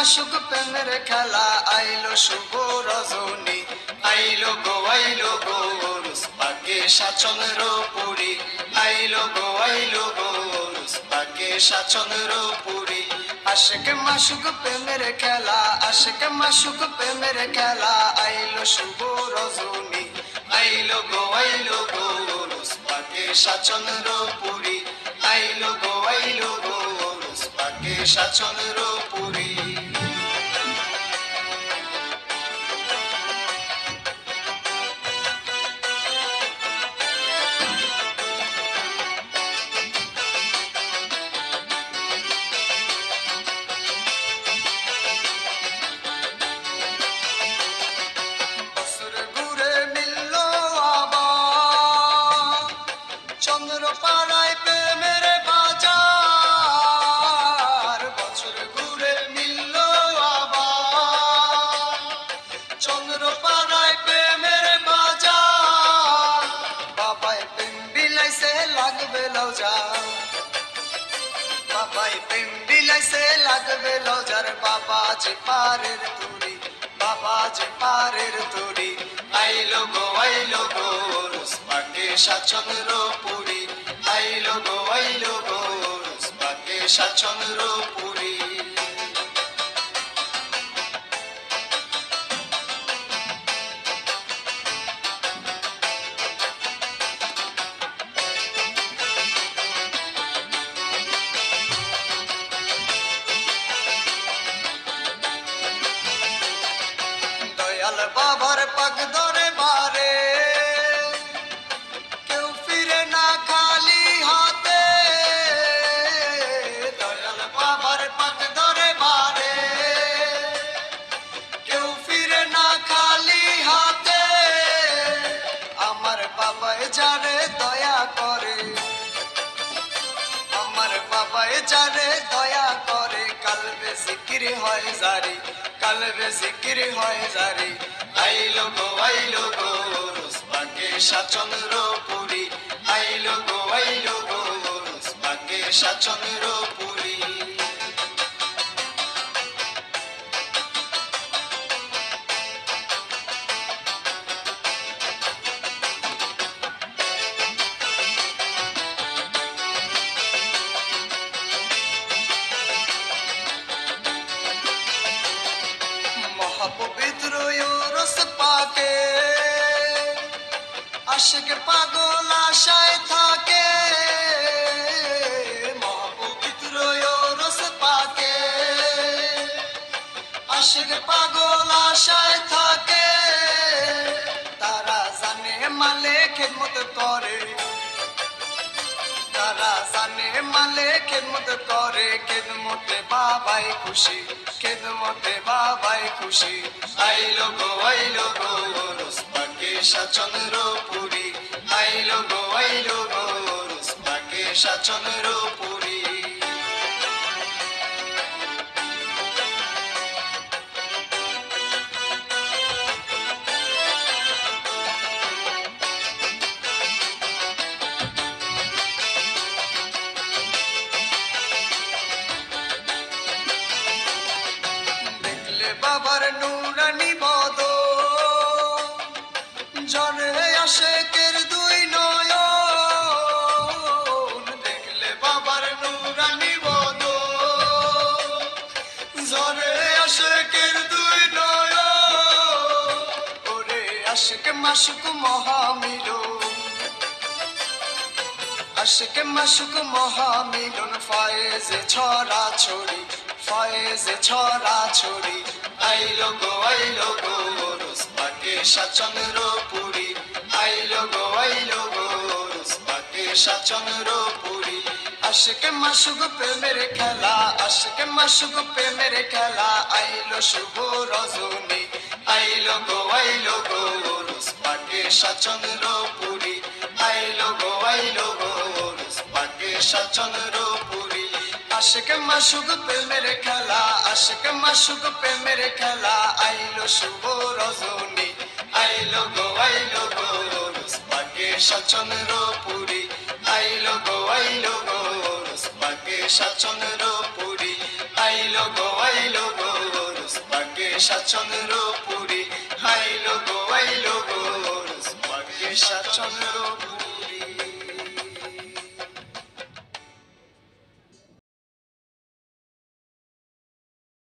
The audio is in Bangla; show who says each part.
Speaker 1: মাসুক প্রেমের খেলা আইলো শুভ রজনী আইলো গো রুসপাকে সাচন্দ্র পুরী আইলো গো রুসপাকে সাচন্দ্র পুরী আশিক মাসুক প্রেমের খেলা আশিক মাসুক প্রেমের খেলা আইলো শুভ রজনী আইলো গো রুসপাকে সাচন্দ্র পুরী আইলো গো রুসপাকে সাচন্দ্র পুরী চন্দ্রপাড়ায় প্রেমের বাজার বছর ঘুরে মিলল আবার চন্দ্রপাড়ায় প্রেমের বাজার বাবাই প্রেম বিলাইছে লাগবে লজা বাবাই প্রেম বিলাইছে লাগবে লজার বাবা যে পারের তুরি বাবা যে পারের তুরি আইলো গো রুসপাকে সাচন্দ্র পুরী আইলো গো রুসপাকে সাচন্দ্র পুরী দয়াল বাবার পাক ধরে বারে কেউ ফিরে না খালি হাতে দয়াল বাবার পাক ধরে বারে কেউ ফিরে না খালি হাতে আমার বাবাই যারে দয়া করে আমার বাবাই যারে দয়া করে কালবে জিকির হয় জারি কালবে জিকির হয় জারি আইলো গো রুসপাকে সাচন্দ্র পুরী আইলো গো রুসপাকে সাচন্দ্র পুরী পবিত্র রস পাকে আশিক পাগল আশায় থাকে মহাপবিত্র রস পাকে আশিক পাগল আশায় থাকে তারা জানে মালে খেদমত করে তারা জানে মালে খেদমত করে খেদমতে বাবাই খুশি খেদমতে বাবাই খুশি আইলো গো রুসপাকে সাচন্দ্র পুরী আইলো গো রুসপাকে সাচন্দ্র পুরী বাবার নুরানি বদ জনে আশেকের দুই নয়ন দেখলে বাবার নুরানি বদ জনে আশেকের দুই নয়ন ওরে আশেক মাসুক মহামিলন আশেক মাসুক মহামিলন ফায়েজে ছড়া ছড়ি ফায়েজে ছড়া ছড়ি আইলো গো রুসপাকে সাচন্দ্র পুরী আইলো গো রুসপাকে সাচন্দ্র পুরী আশিক মাসুক প্রেমের খেলা আশিক মাসুক প্রেমের খেলা আইলো শুভ রজনী আইলো গো রুসপাকে সাচন্দ্র পুরী আইলো গো রুসপাকে সাচন্দ্র পুরী আশিক মাসুক প্রেমের খেলা আশিক মাসুক প্রেমের খেলা আইলো শুভ রজনী আইলো গো রুসপাকে সাচন্দ্র পুরী আইলো গো রুসপাকে সাচন্দ্র পুরী আইলো গো চন্দ্রপুরি আইলো গো রসপাকে চন্দ্রপুরি